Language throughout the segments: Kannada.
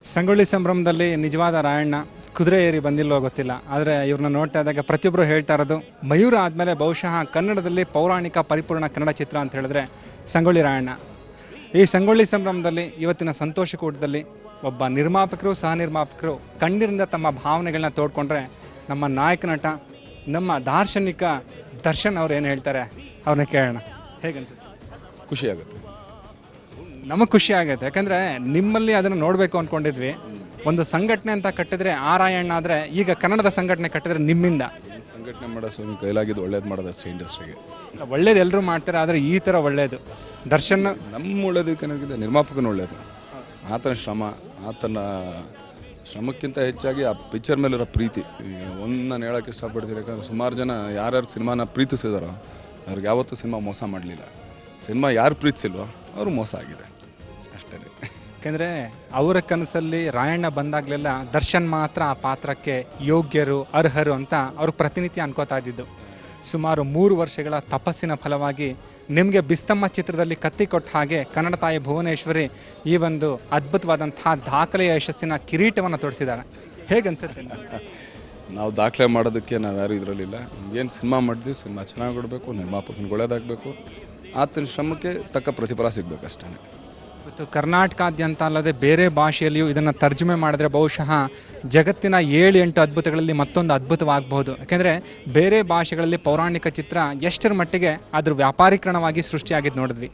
ಸಂಗೊಳ್ಳಿ ಸಂಭ್ರಮದಲ್ಲಿ ನಿಜವಾದ ರಾಯಣ್ಣ ಕುದುರೆ ಏರಿ ಬಂದಿಲ್ಲೋ ಗೊತ್ತಿಲ್ಲ, ಆದರೆ ಇವ್ರನ್ನ ನೋಡ್ತಾ ಇದ್ದಾಗ ಪ್ರತಿಯೊಬ್ಬರು ಹೇಳ್ತಾ ಇರೋದು ಮಯೂರ ಆದಮೇಲೆ ಬಹುಶಃ ಕನ್ನಡದಲ್ಲಿ ಪೌರಾಣಿಕ ಪರಿಪೂರ್ಣ ಕನ್ನಡ ಚಿತ್ರ ಅಂತ ಹೇಳಿದ್ರೆ ಸಂಗೊಳ್ಳಿ ರಾಯಣ್ಣ. ಈ ಸಂಗೊಳ್ಳಿ ಸಂಭ್ರಮದಲ್ಲಿ ಇವತ್ತಿನ ಸಂತೋಷ ಕೂಟದಲ್ಲಿ ಒಬ್ಬ ನಿರ್ಮಾಪಕರು ಸಹ ನಿರ್ಮಾಪಕರು ಕಣ್ಣೀರಿಂದ ತಮ್ಮ ಭಾವನೆಗಳನ್ನ ತೋಡ್ಕೊಂಡ್ರೆ ನಮ್ಮ ನಾಯಕ ನಟ ನಮ್ಮ ದಾರ್ಶನಿಕ ದರ್ಶನ್ ಅವ್ರು ಏನು ಹೇಳ್ತಾರೆ ಅವ್ರನ್ನ ಕೇಳೋಣ. ಹೇಗನ್ಸುತ್ತೆ? ಖುಷಿ ಆಗುತ್ತೆ. ನಮಗೆ ಖುಷಿ ಆಗುತ್ತೆ, ಯಾಕಂದ್ರೆ ನಿಮ್ಮಲ್ಲಿ ಅದನ್ನು ನೋಡಬೇಕು ಅಂದ್ಕೊಂಡಿದ್ವಿ. ಒಂದು ಸಂಘಟನೆ ಅಂತ ಕಟ್ಟಿದ್ರೆ ಆ ರಾಯಣ್ಣ ಆದರೆ ಈಗ ಕನ್ನಡದ ಸಂಘಟನೆ ಕಟ್ಟಿದ್ರೆ ನಿಮ್ಮಿಂದ ಸಂಘಟನೆ ಮಾಡೋ ಸ್ವಾಮಿ ಕೈಲಾಗಿದ್ದು ಒಳ್ಳೇದು ಮಾಡೋದಷ್ಟೇ ಇಂಡಸ್ಟ್ರಿಗೆ. ಒಳ್ಳೇದು ಎಲ್ಲರೂ ಮಾಡ್ತಾರೆ, ಆದರೆ ಈ ಥರ ಒಳ್ಳೇದು ದರ್ಶನ್ ನಮ್ಮ ಒಳ್ಳೇದಕ್ಕೆ ನಿರ್ಮಾಪಕನ ಒಳ್ಳೇದು. ಆತನ ಶ್ರಮ, ಆತನ ಶ್ರಮಕ್ಕಿಂತ ಹೆಚ್ಚಾಗಿ ಆ ಪಿಕ್ಚರ್ ಮೇಲಿರೋ ಪ್ರೀತಿ. ಒಂದು ನಾನು ಹೇಳೋಕ್ಕೆ ಇಷ್ಟಪಡ್ತೀನಿ, ಯಾಕಂದ್ರೆ ಸುಮಾರು ಜನ ಯಾರ್ಯಾರು ಸಿನಿಮಾನ ಪ್ರೀತಿಸಿದಾರೋ ಅವ್ರಿಗೆ ಯಾವತ್ತೂ ಸಿನಿಮಾ ಮೋಸ ಮಾಡಲಿಲ್ಲ. ಸಿನಿಮಾ ಯಾರು ಪ್ರೀತಿಸಿಲ್ವೋ ಅವರು ಮೋಸ ಆಗಿದೆ ಅಷ್ಟೇ. ಯಾಕೆಂದರೆ ಅವರ ಕನಸಲ್ಲಿ ರಾಯಣ್ಣ ಬಂದಾಗಲೆಲ್ಲ ದರ್ಶನ್ ಮಾತ್ರ ಆ ಪಾತ್ರಕ್ಕೆ ಯೋಗ್ಯರು ಅರ್ಹರು ಅಂತ ಅವರು ಪ್ರತಿನಿತ್ಯ ಅನ್ಕೋತಾ ಇದ್ದಿದ್ದು. ಸುಮಾರು 3 ವರ್ಷಗಳ ತಪಸ್ಸಿನ ಫಲವಾಗಿ ನಿಮಗೆ ಬಿಸ್ತಮ್ಮ ಚಿತ್ರದಲ್ಲಿ ಕತ್ತಿ ಕೊಟ್ಟ ಹಾಗೆ ಕನ್ನಡ ತಾಯಿ ಭುವನೇಶ್ವರಿ ಈ ಒಂದು ಅದ್ಭುತವಾದಂತಹ ದಾಖಲೆಯ ಯಶಸ್ಸಿನ ಕಿರೀಟವನ್ನು ತೊಡಿಸಿದ್ದಾರೆ. ಹೇಗನ್ಸುತ್ತೆ? ನಾವು ದಾಖಲೆ ಮಾಡೋದಕ್ಕೆ ನಾವು ಯಾರು ಇದರಲ್ಲಿಲ್ಲ. ಏನು ಸಿನಿಮಾ ಮಾಡಿದ್ವಿ, ಸಿನಿಮಾ ಚೆನ್ನಾಗಿ ಕೊಡಬೇಕು, ನಿರ್ಮಾಪಕನಿಗೆ ಒಳ್ಳೇದಾಗಬೇಕು, ಆತನ ಶ್ರಮಕ್ಕೆ ತಕ್ಕ ಪ್ರತಿಫಲ ಸಿಗಬೇಕು ಅಷ್ಟೇ. ಇವತ್ತು ಕರ್ನಾಟಕಾದ್ಯಂತ ಅಲ್ಲದೆ ಬೇರೆ ಭಾಷೆಯಲ್ಲಿಯೂ ಇದನ್ನು ತರ್ಜುಮೆ ಮಾಡಿದ್ರೆ ಬಹುಶಃ ಜಗತ್ತಿನ 7-8 ಅದ್ಭುತಗಳಲ್ಲಿ ಮತ್ತೊಂದು ಅದ್ಭುತವಾಗಬಹುದು. ಯಾಕೆಂದರೆ ಬೇರೆ ಭಾಷೆಗಳಲ್ಲಿ ಪೌರಾಣಿಕ ಚಿತ್ರ ಎಷ್ಟರ ಮಟ್ಟಿಗೆ ಅದ್ರ ವ್ಯಾಪಾರೀಕರಣವಾಗಿ ಸೃಷ್ಟಿಯಾಗಿದ್ದು ನೋಡಿದ್ವಿ.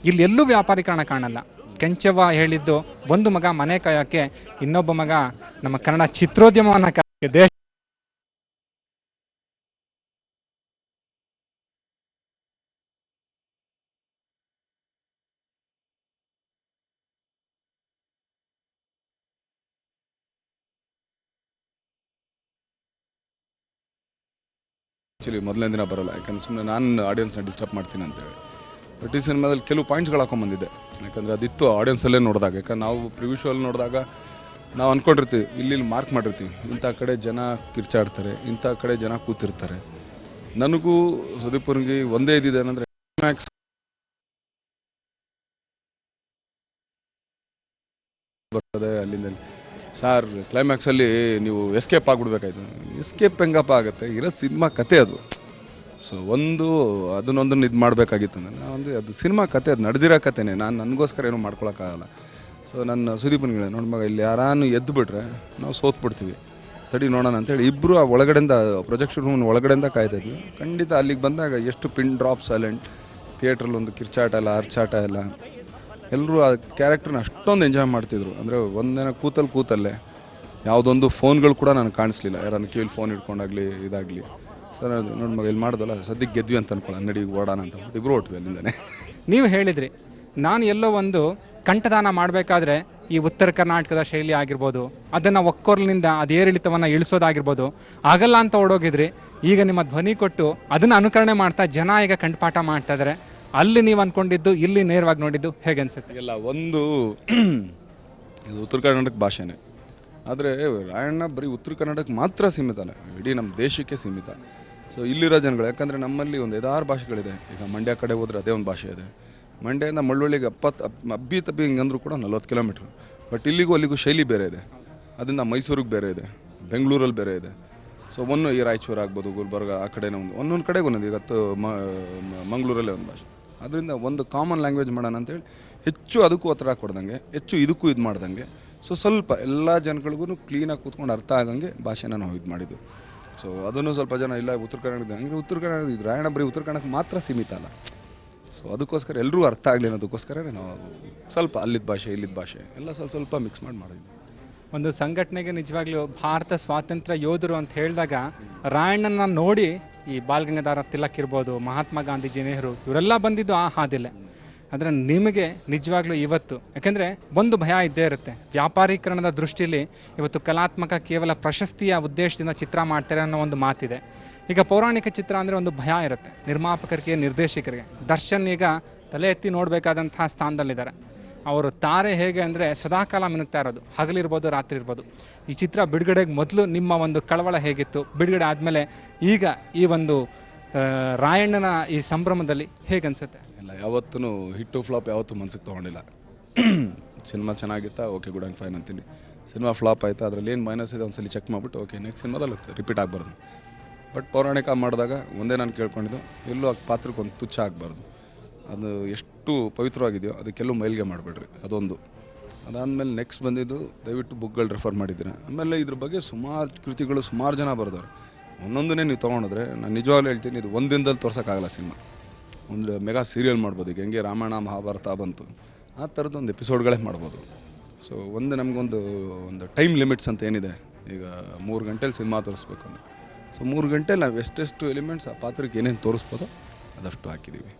ಇಲ್ಲಿ ಎಲ್ಲೂ ವ್ಯಾಪಾರೀಕರಣ ಕಾಣಲ್ಲ. ಕೆಂಚವ್ವ ಹೇಳಿದ್ದು ಒಂದು ಮಗ ಮನೆ ಕಾಯೋಕ್ಕೆ, ಇನ್ನೊಬ್ಬ ಮಗ ನಮ್ಮ ಕನ್ನಡ ಚಿತ್ರೋದ್ಯಮವನ್ನು ಕಾಯೋಕ್ಕೆ. ದೇಶ ಆ್ಯಕ್ಚುಲಿ ಮೊದಲನೇ ದಿನ ಬರೋಲ್ಲ, ಯಾಕಂದ್ರೆ ಸುಮ್ಮನೆ ನಾನು ಆಡಿಯನ್ಸ್ನ ಡಿಸ್ಟರ್ಬ್ ಮಾಡ್ತೀನಿ ಅಂತೇಳಿ. ಬಟ್ ಈ ಸಿನಿಮಾದಲ್ಲಿ ಕೆಲವು ಪಾಯಿಂಟ್ಸ್ಗಳು ಹಾಕೊಂಡ್ಬಂದಿದ್ದೆ, ಯಾಕಂದರೆ ಅದಿತ್ತು ಆಡಿಯನ್ಸಲ್ಲೇ ನೋಡಿದಾಗ. ಯಾಕಂದ್ರೆ ನಾವು ಪ್ರಿವ್ಯೂ ಶೋಲ್ಲಿ ನೋಡಿದಾಗ ನಾವು ಅಂದ್ಕೊಂಡಿರ್ತೀವಿ, ಇಲ್ಲಿ ಮಾರ್ಕ್ ಮಾಡಿರ್ತೀವಿ, ಇಂಥ ಕಡೆ ಜನ ಕಿರ್ಚಾಡ್ತಾರೆ, ಇಂಥ ಕಡೆ ಜನ ಕೂತಿರ್ತಾರೆ. ನನಗೂ ಸುದೀಪುರ್ಗೆ ಒಂದೇ ಇದ್ದಿದೆ ಏನಂದರೆ ಕ್ಲೈಮ್ಯಾಕ್ಸ್ ಬರ್ತದೆ ಅಲ್ಲಿಂದ ಸಾರ್ ಕ್ಲೈಮ್ಯಾಕ್ಸಲ್ಲಿ ನೀವು ಎಸ್ಕೇಪ್ ಆಗಿಬಿಡ್ಬೇಕಾಯ್ತು. ಎಸ್ಕೇಪ್ ಹೆಂಗಪ್ಪ ಆಗುತ್ತೆ, ಇರೋ ಸಿನಿಮಾ ಕತೆ ಅದು. ಸೊ ಅದನ್ನೊಂದನ್ನು ಇದು ಮಾಡಬೇಕಾಗಿತ್ತು. ಒಂದು ಅದು ಸಿನಿಮಾ ಕತೆ, ಅದು ನಡೆದಿರೋ ಕತೆನೇ. ನಾನು ನನಗೋಸ್ಕರ ಏನೂ ಮಾಡ್ಕೊಳಕ್ಕಾಗಲ್ಲ. ಸೊ ನನ್ನ ಸುದೀಪನ್ಗಳೇ ನೋಡಿ ಮಗ, ಇಲ್ಲಿ ಯಾರಾನು ಎದ್ದು ಬಿಟ್ರೆ ನಾವು ಸೋತ್ಬಿಡ್ತೀವಿ, ತಡಿ ನೋಡೋಣ ಅಂತೇಳಿ ಇಬ್ಬರು ಆ ಒಳಗಡೆಯಿಂದ ಪ್ರೊಜೆಕ್ಷನ್ ರೂಮ್ ಒಳಗಡೆಯಿಂದ ಕಾಯ್ತಾ ಇದ್ವಿ. ಖಂಡಿತ ಅಲ್ಲಿಗೆ ಬಂದಾಗ ಎಷ್ಟು ಪಿನ್ ಡ್ರಾಪ್ ಸೈಲೆಂಟ್, ಥಿಯೇಟ್ರಲ್ಲಿ ಒಂದು ಕಿರ್ಚಾಟ ಇಲ್ಲ, ಅರ್ಚಾಟ ಇಲ್ಲ. ಎಲ್ಲರೂ ಆ ಕ್ಯಾರೆಕ್ಟರ್ನ ಅಷ್ಟೊಂದು ಎಂಜಾಯ್ ಮಾಡ್ತಿದ್ರು. ಅಂದರೆ ಒಂದಿನ ಕೂತಲ್ಲೇ ಯಾವುದೊಂದು ಫೋನ್ಗಳು ಕೂಡ ನನಗೆ ಕಾಣಿಸ್ಲಿಲ್ಲ. ಯಾರನ್ನು ಕಿವಿಲಿ ಫೋನ್ ಇಟ್ಕೊಂಡಾಗಲಿ ಇದಾಗಲಿ. ಸರ್ ನೋಡಿ ಮಗ ಇಲ್ಲಿ ಮಾಡೋದಲ್ಲ, ಸದ್ಯಕ್ಕೆ ಗೆದ್ವಿ ಅಂತ ಅನ್ಕೊಳ್ಳ, ನಡಿ ಓಡೋಣ ಅಂತ ಇಬ್ಬರು ಹೊಟ್ವಿ ಅಲ್ಲಿಂದನೇ. ನೀವು ಹೇಳಿದ್ರಿ, ನಾನು ಎಲ್ಲೋ ಒಂದು ಕಂಠದಾನ ಮಾಡಬೇಕಾದ್ರೆ ಈ ಉತ್ತರ ಕರ್ನಾಟಕದ ಶೈಲಿ ಆಗಿರ್ಬೋದು, ಅದನ್ನು ಒಕ್ಕೊರ್ಲಿನಿಂದ ಅದೇರಿಳಿತವನ್ನು ಇಳಿಸೋದಾಗಿರ್ಬೋದು, ಆಗಲ್ಲ ಅಂತ ಓಡೋಗಿದ್ರಿ. ಈಗ ನಿಮ್ಮ ಧ್ವನಿ ಕೊಟ್ಟು ಅದನ್ನು ಅನುಕರಣೆ ಮಾಡ್ತಾ ಜನ ಈಗ ಕಂಠಪಾಠ ಮಾಡ್ತಾ ಇದ್ದಾರೆ. ಅಲ್ಲಿ ನೀವು ಅಂದ್ಕೊಂಡಿದ್ದು ಇಲ್ಲಿ ನೇರವಾಗಿ ನೋಡಿದ್ದು ಹೇಗನ್ಸುತ್ತೆ? ಎಲ್ಲ ಒಂದು ಇದು ಉತ್ತರ ಕರ್ನಾಟಕ ಭಾಷೆನೇ, ಆದರೆ ರಾಯಣ್ಣ ಬರೀ ಉತ್ತರ ಕನ್ನಡಕ್ಕೆ ಮಾತ್ರ ಸೀಮಿತ ಅಲ್ಲ, ಇಡೀ ನಮ್ಮ ದೇಶಕ್ಕೆ ಸೀಮಿತ. ಸೊ ಇಲ್ಲಿರೋ ಜನಗಳು, ಯಾಕಂದರೆ ನಮ್ಮಲ್ಲಿ ಒಂದು 5-6 ಭಾಷೆಗಳಿದೆ. ಈಗ ಮಂಡ್ಯ ಕಡೆ ಹೋದರೆ ಅದೇ ಒಂದು ಭಾಷೆ ಇದೆ. ಮಂಡ್ಯದಿಂದ ಮಳ್ಳೊಳ್ಳಿಗೆ ಅಬ್ಬಿ ತಬ್ಬಿ ಹಿಂಗಂದ್ರೂ ಕೂಡ 40 ಕಿಲೋಮೀಟ್ರ್. ಬಟ್ ಇಲ್ಲಿಗೂ ಅಲ್ಲಿಗೂ ಶೈಲಿ ಬೇರೆ ಇದೆ. ಅದರಿಂದ ಮೈಸೂರಿಗೆ ಬೇರೆ ಇದೆ, ಬೆಂಗಳೂರಲ್ಲಿ ಬೇರೆ ಇದೆ. ಸೊ ಈ ರಾಯಚೂರು ಆಗ್ಬೋದು, ಗುಲ್ಬರ್ಗ, ಆ ಕಡೆನೇ ಒಂದೊಂದು ಕಡೆಗೆ ಒಂದೊಂದು. ಇವತ್ತು ಮಂಗಳೂರಲ್ಲೇ ಒಂದು ಭಾಷೆ. ಅದರಿಂದ ಒಂದು ಕಾಮನ್ ಲ್ಯಾಂಗ್ವೇಜ್ ಮಾಡೋಣ ಅಂತೇಳಿ ಹೆಚ್ಚು ಅದಕ್ಕೂ ಒತ್ತಡ ಕೊಡ್ದಂಗೆ, ಹೆಚ್ಚು ಇದಕ್ಕೂ ಇದು ಮಾಡ್ದಂಗೆ. ಸೊ ಸ್ವಲ್ಪ ಎಲ್ಲ ಜನಗಳಿಗೂ ಕ್ಲೀನಾಗಿ ಕೂತ್ಕೊಂಡು ಅರ್ಥ ಆಗಂಗೆ ಭಾಷೆನ ನಾವು ಇದು ಮಾಡಿದ್ದು. ಸೊ ಅದನ್ನು ಸ್ವಲ್ಪ ಜನ ಇಲ್ಲ ಉತ್ತರ ಕನ್ನಡದ ಹಂಗೆ, ಉತ್ತರ ಕನ್ನಡ ಇದು ರಾಯಣ್ಣ ಬರೀ ಉತ್ತರ ಕನ್ನಡಕ್ಕೆ ಮಾತ್ರ ಸೀಮಿತ ಅಲ್ಲ. ಸೊ ಅದಕ್ಕೋಸ್ಕರ ಎಲ್ಲರೂ ಅರ್ಥ ಆಗಲಿ ಅನ್ನೋದಕ್ಕೋಸ್ಕರ ನಾವು ಸ್ವಲ್ಪ ಅಲ್ಲಿದ್ದ ಭಾಷೆ ಇಲ್ಲಿದ್ದ ಭಾಷೆ ಎಲ್ಲ ಸ್ವಲ್ಪ ಮಿಕ್ಸ್ ಮಾಡಿದ್ವಿ. ಒಂದು ಸಂಘಟನೆಗೆ ನಿಜವಾಗ್ಲೂ ಭಾರತ ಸ್ವಾತಂತ್ರ್ಯ ಯೋಧರು ಅಂತ ಹೇಳಿದಾಗ ರಾಯಣ್ಣನ ನೋಡಿ ಈ ಬಾಲ್ ಗಂಗಾಧರ ತಿಲಕ್ ಇರ್ಬೋದು, ಮಹಾತ್ಮ ಗಾಂಧೀಜಿ, ನೆಹರು ಇವರೆಲ್ಲ ಬಂದಿದ್ದು ಆ ಹಾದಿಲೆ. ಆದರೆ ನಿಮಗೆ ನಿಜವಾಗ್ಲೂ ಇವತ್ತು, ಯಾಕೆಂದರೆ ಒಂದು ಭಯ ಇದ್ದೇ ಇರುತ್ತೆ, ವ್ಯಾಪಾರೀಕರಣದ ದೃಷ್ಟಿಯಲ್ಲಿ ಇವತ್ತು ಕಲಾತ್ಮಕ ಕೇವಲ ಪ್ರಶಸ್ತಿಯ ಉದ್ದೇಶದಿಂದ ಚಿತ್ರ ಮಾಡ್ತಾರೆ ಅನ್ನೋ ಒಂದು ಮಾತಿದೆ. ಈಗ ಪೌರಾಣಿಕ ಚಿತ್ರ ಅಂದರೆ ಒಂದು ಭಯ ಇರುತ್ತೆ ನಿರ್ಮಾಪಕರಿಗೆ, ನಿರ್ದೇಶಕರಿಗೆ. ದರ್ಶನ್ ಈಗ ತಲೆ ಎತ್ತಿ ನೋಡಬೇಕಾದಂತಹ ಸ್ಥಾನದಲ್ಲಿದ್ದಾರೆ. ಅವರು ತಾರೆ ಹೇಗೆ ಅಂದರೆ ಸದಾಕಾಲ ಮಿನುಗ್ತಾ ಇರೋದು, ಹಗಲಿರ್ಬೋದು ರಾತ್ರಿ ಇರ್ಬೋದು. ಈ ಚಿತ್ರ ಬಿಡುಗಡೆಗೆ ಮೊದಲು ನಿಮ್ಮ ಒಂದು ಕಳವಳ ಹೇಗಿತ್ತು? ಬಿಡುಗಡೆ ಆದಮೇಲೆ ಈಗ ಈ ಒಂದು ರಾಯಣ್ಣನ ಈ ಸಂಭ್ರಮದಲ್ಲಿ ಹೇಗನ್ಸುತ್ತೆ? ಇಲ್ಲ, ಯಾವತ್ತೂ ಹಿಟ್ಟು ಫ್ಲಾಪ್ ಯಾವತ್ತೂ ಮನ್ಸಿಗೆ ತೊಗೊಂಡಿಲ್ಲ. ಸಿನಿಮಾ ಚೆನ್ನಾಗಿತ್ತಾ, ಓಕೆ ಗುಡ್ ಆ್ಯಂಡ್ ಫೈನ್ ಅಂತೀನಿ. ಸಿನಿಮಾ ಫ್ಲಾಪ್ ಆಯಿತು, ಅದರಲ್ಲಿ ಏನು ಮೈನಸ್ ಇದೆ ಒಂದ್ಸಲಿ ಚೆಕ್ ಮಾಡಿಬಿಟ್ಟು ಓಕೆ ನೆಕ್ಸ್ಟ್ ಸಿನಿಮಾದಲ್ಲಿ ರಿಪೀಟ್ ಆಗಬಾರ್ದು. ಬಟ್ ಪೌರಾಣಿಕ ಮಾಡಿದಾಗ ಒಂದೇ ನಾನು ಕೇಳ್ಕೊಂಡಿದ್ದು, ಎಲ್ಲೂ ಆ ಪಾತ್ರಕ್ಕೆ ಒಂದು ತುಚ್ಛ ಆಗಬಾರ್ದು. ಅದು ಎಷ್ಟು ಪವಿತ್ರವಾಗಿದೆಯೋ ಅದಕ್ಕೆಲ್ಲೂ ಮೈಲಿಗೆ ಮಾಡಬೇಡ್ರಿ, ಅದೊಂದು. ಅದಾದಮೇಲೆ ನೆಕ್ಸ್ಟ್ ಬಂದಿದ್ದು ದಯವಿಟ್ಟು ಬುಕ್ಗಳು ರೆಫರ್ ಮಾಡಿದ್ದೀರಾ. ಆಮೇಲೆ ಇದ್ರ ಬಗ್ಗೆ ಸುಮಾರು ಕೃತಿಗಳು ಸುಮಾರು ಜನ ಬರೆದವ್ರು. ಒಂದೊಂದನ್ನೇ ನೀವು ತೊಗೊಂಡ್ರೆ ನಾನು ನಿಜವಾಗ್ಲೂ ಹೇಳ್ತೀನಿ, ಇದು ಒಂದು ದಿನದಲ್ಲಿ ತೋರ್ಸೋಕ್ಕಾಗಲ್ಲ ಸಿನಿಮಾ. ಒಂದು ಮೆಗಾ ಸೀರಿಯಲ್ ಮಾಡ್ಬೋದು. ಈಗ ಹೆಂಗೆ ರಾಮಾಯಣ ಮಹಾಭಾರತ ಬಂತು ಆ ಥರದ್ದು ಒಂದು ಎಪಿಸೋಡ್ಗಳೇ ಮಾಡ್ಬೋದು. ಸೊ ನಮಗೊಂದು ಟೈಮ್ ಲಿಮಿಟ್ಸ್ ಅಂತ ಏನಿದೆ, ಈಗ 3 ಗಂಟೆಲಿ ಸಿನಿಮಾ ತೋರಿಸ್ಬೇಕು ಅಂದರೆ, ಸೊ 3 ಗಂಟೆಲಿ ನಾವು ಎಷ್ಟೆಷ್ಟು ಎಲಿಮೆಂಟ್ಸ್ ಆ ಪಾತ್ರಕ್ಕೆ ಏನೇನು ತೋರಿಸ್ಬೋದೋ ಅದಷ್ಟು ಹಾಕಿದ್ದೀವಿ.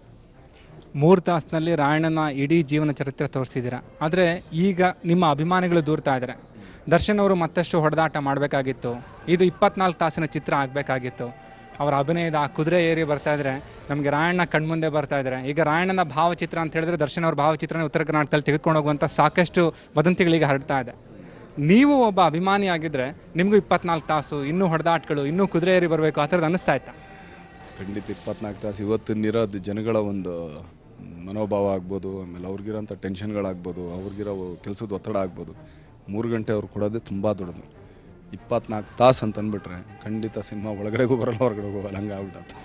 3 ತಾಸಿನಲ್ಲಿ ರಾಯಣ್ಣನ ಇಡೀ ಜೀವನ ಚರಿತ್ರೆ ತೋರಿಸಿದ್ದೀರಾ. ಆದರೆ ಈಗ ನಿಮ್ಮ ಅಭಿಮಾನಿಗಳು ದೂರ್ತಾ ಇದ್ದಾರೆ, ದರ್ಶನ್ ಅವರು ಮತ್ತಷ್ಟು ಹೊಡೆದಾಟ ಮಾಡಬೇಕಾಗಿತ್ತು, ಇದು 24 ತಾಸಿನ ಚಿತ್ರ ಆಗಬೇಕಾಗಿತ್ತು. ಅವರ ಅಭಿನಯದ ಆ ಕುದುರೆ ಏರಿ ಬರ್ತಾ ಇದ್ರೆ ನಮಗೆ ರಾಯಣ್ಣ ಕಣ್ಮುಂದೆ ಬರ್ತಾ ಇದ್ದಾರೆ. ಈಗ ರಾಯಣ್ಣನ ಭಾವಚಿತ್ರ ಅಂತ ಹೇಳಿದ್ರೆ ದರ್ಶನ್ ಅವ್ರ ಭಾವಚಿತ್ರನ ಉತ್ತರ ಕರ್ನಾಟಕದಲ್ಲಿ ತೆಗೆದುಕೊಂಡು ಹೋಗುವಂಥ ಸಾಕಷ್ಟು ವದಂತಿಗಳಿಗೆ ಹರಡ್ತಾ ಇದೆ. ನೀವು ಒಬ್ಬ ಅಭಿಮಾನಿ ಆಗಿದ್ರೆ ನಿಮಗೂ 24 ತಾಸು ಇನ್ನೂ ಹೊಡೆದಾಟಗಳು, ಇನ್ನೂ ಕುದುರೆ ಏರಿ ಬರಬೇಕು ಆ ಥರದ್ದು ಅನ್ನಿಸ್ತಾ ಇತ್ತಾ? ಖಂಡಿತ 24 ತಾಸು ಇವತ್ತಿನಿರೋದು ಜನಗಳ ಒಂದು ಮನೋಭಾವ ಆಗ್ಬೋದು, ಆಮೇಲೆ ಅವ್ರಿಗಿರೋಂಥ ಟೆನ್ಷನ್ಗಳಾಗ್ಬೋದು, ಅವ್ರಿಗಿರೋ ಕೆಲಸದ ಒತ್ತಡ ಆಗ್ಬೋದು, 3 ಗಂಟೆ ಅವ್ರು ಕೊಡೋದೇ ತುಂಬ ದೊಡ್ಡದು. 24 ತಾಸು ಅಂತ ಅಂದ್ಬಿಟ್ರೆ ಖಂಡಿತ ಸಿನಿಮಾ ಒಳಗಡೆಗೂ ಬರಲ್ಲ, ಹೊರಗಡೆಗೂ ಹೋಗಲ್ಲ, ಹಂಗೆ ಆಗ್ಬಿಟ್ಟದು.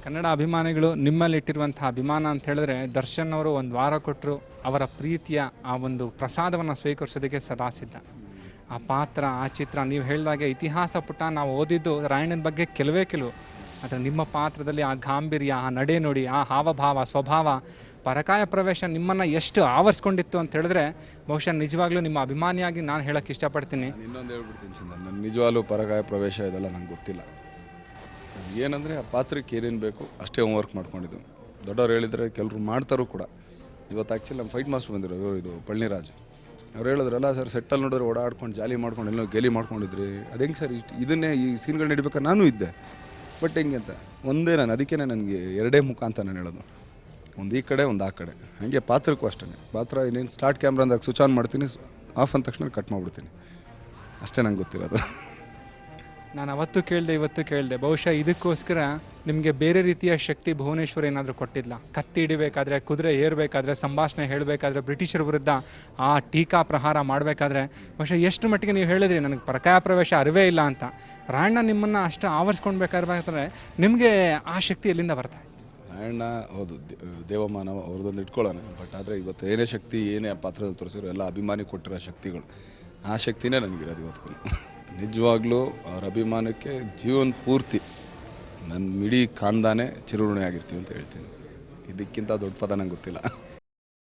ಕನ್ನಡ ಅಭಿಮಾನಿಗಳು ನಿಮ್ಮಲ್ಲಿ ಇಟ್ಟಿರುವಂಥ ಅಭಿಮಾನ ಅಂತ ಹೇಳಿದ್ರೆ, ದರ್ಶನ್ ಅವರು 1 ವಾರ ಕೊಟ್ಟರು ಅವರ ಪ್ರೀತಿಯ ಆ ಒಂದು ಪ್ರಸಾದವನ್ನು ಸ್ವೀಕರಿಸೋದಕ್ಕೆ ಸದಾ ಸಿದ್ಧ. ಆ ಪಾತ್ರ, ಆ ಚಿತ್ರ, ನೀವು ಹೇಳಿದಾಗೆ ಇತಿಹಾಸ ಪುಟ ನಾವು ಓದಿದ್ದು ರಾಯಣ್ಣನ ಬಗ್ಗೆ ಕೆಲವೇ ಕೆಲವು. ಆದರೆ ನಿಮ್ಮ ಪಾತ್ರದಲ್ಲಿ ಆ ಗಾಂಭೀರ್ಯ, ಆ ನಡೆ ನುಡಿ, ಆ ಹಾವಭಾವ, ಸ್ವಭಾವ, ಪರಕಾಯ ಪ್ರವೇಶ ನಿಮ್ಮನ್ನು ಎಷ್ಟು ಆವರಿಸ್ಕೊಂಡಿತ್ತು ಅಂತ ಹೇಳಿದ್ರೆ ಬಹುಶಃ ನಿಜವಾಗ್ಲೂ ನಿಮ್ಮ ಅಭಿಮಾನಿಯಾಗಿ ನಾನು ಹೇಳಕ್ಕೆ ಇಷ್ಟಪಡ್ತೀನಿ. ಇನ್ನೊಂದು ಹೇಳ್ಬಿಡ್ತೀನಿ ಚಂದ, ನನ್ನ ನಿಜವಾಗ್ಲೂ ಪರಕಾಯ ಪ್ರವೇಶ ಇದೆಲ್ಲ ನಂಗೆ ಗೊತ್ತಿಲ್ಲ. ಏನಂದರೆ ಆ ಪಾತ್ರಕ್ಕೆ ಏನೇನು ಬೇಕು ಅಷ್ಟೇ ಹೋಮ್ವರ್ಕ್ ಮಾಡ್ಕೊಂಡಿದ್ದು. ದೊಡ್ಡವ್ರು ಹೇಳಿದರೆ ಕೆಲವರು ಮಾಡ್ತಾರೂ ಕೂಡ. ಇವತ್ತು ಆ್ಯಕ್ಚುಲಿ ನಮ್ಮ ಫೈಟ್ ಮಾಸ್ಟರ್ ಬಂದಿರೋ ಇದು ಪಳ್ಳಿರಾಜ್, ಅವ್ರು ಹೇಳಿದ್ರಲ್ಲ ಸರ್ ಸೆಟ್ಟಲ್ಲಿ ನೋಡಿದ್ರೆ ಓಡಾಡ್ಕೊಂಡು ಜಾಲಿ ಮಾಡ್ಕೊಂಡು ಎಲ್ಲೋ ಗೇಲಿ ಮಾಡ್ಕೊಂಡಿದ್ರಿ, ಅದು ಹೆಂಗೆ ಸರ್ ಇದನ್ನೇ ಈ ಸೀನ್ಗಳು ನಡಿಬೇಕಾದ್ರೆ ನಾನು ಇದ್ದೆ, ಬಟ್ ಹೆಂಗೆ ಅಂತ ಒಂದೇ ನಾನು ಅದಕ್ಕೇ ನನಗೆ 2 ಮುಖ ಅಂತ ನಾನು ಹೇಳೋದು, ಒಂದು ಈ ಕಡೆ ಒಂದು ಆ ಕಡೆ. ಹಾಗೆ ಪಾತ್ರಕ್ಕೂ ಅಷ್ಟೇ, ಪಾತ್ರ ಇನ್ನೇನು ಸ್ಟಾರ್ಟ್ ಕ್ಯಾಮ್ರಾ ಅಂದಾಗ ಸ್ವಿಚ್ ಆನ್ ಮಾಡ್ತೀನಿ, ಆಫ್ ಅಂದ ತಕ್ಷಣ ಕಟ್ ಮಾಡಿಬಿಡ್ತೀನಿ, ಅಷ್ಟೇ ನಂಗೆ ಗೊತ್ತಿರೋದು. ನಾನು ಅವತ್ತು ಕೇಳಿದೆ, ಇವತ್ತು ಕೇಳಿದೆ, ಬಹುಶಃ ಇದಕ್ಕೋಸ್ಕರ ನಿಮಗೆ ಬೇರೆ ರೀತಿಯ ಶಕ್ತಿ ಭುವನೇಶ್ವರ್ ಏನಾದರೂ ಕೊಟ್ಟಿಲ್ಲ. ಕತ್ತಿ ಹಿಡಿಬೇಕಾದ್ರೆ, ಕುದುರೆ ಏರಬೇಕಾದ್ರೆ, ಸಂಭಾಷಣೆ ಹೇಳಬೇಕಾದ್ರೆ, ಬ್ರಿಟಿಷರ ವಿರುದ್ಧ ಆ ಟೀಕಾ ಪ್ರಹಾರ ಮಾಡಬೇಕಾದ್ರೆ ಬಹುಶಃ ಎಷ್ಟು ಮಟ್ಟಿಗೆ ನೀವು ಹೇಳಿದ್ರಿ ನನಗೆ ಪರಕಾಯ ಪ್ರವೇಶ ಅರಿವೇ ಇಲ್ಲ ಅಂತ. ರಾಯಣ್ಣ ನಿಮ್ಮನ್ನು ಅಷ್ಟು ಆವರಿಸ್ಕೊಳ್ಬೇಕಾದ್ರೆ ನಿಮಗೆ ಆ ಶಕ್ತಿ ಎಲ್ಲಿಂದ ಬರ್ತಾ? ರಾಯಣ್ಣ ಹೌದು ದೇವಮಾನವ ಅವ್ರದ್ದೊಂದು ಇಟ್ಕೊಳ್ಳೋಣ, ಬಟ್ ಆದರೆ ಇವತ್ತು ಏನೇ ಶಕ್ತಿ ಏನೇ ಆ ಪಾತ್ರದಲ್ಲಿ ತೋರಿಸಿರೋ ಎಲ್ಲ ಅಭಿಮಾನಿ ಕೊಟ್ಟಿರೋ ಶಕ್ತಿಗಳು, ಆ ಶಕ್ತಿನೇ ನನಗಿರೋದು ಇವತ್ತು. ನಿಜವಾಗ್ಲೂ ಅವ್ರ ಅಭಿಮಾನಕ್ಕೆ ಜೀವನ ಪೂರ್ತಿ ನನ್ನ ಇಡೀ ಖಾನ್ದಾನೇ ಚಿರಋಣಿ ಆಗಿರ್ತೀವಿ ಅಂತ ಹೇಳ್ತೀನಿ. ಇದಕ್ಕಿಂತ ದೊಡ್ಡ ಪದ ನಂಗೆ ಗೊತ್ತಿಲ್ಲ.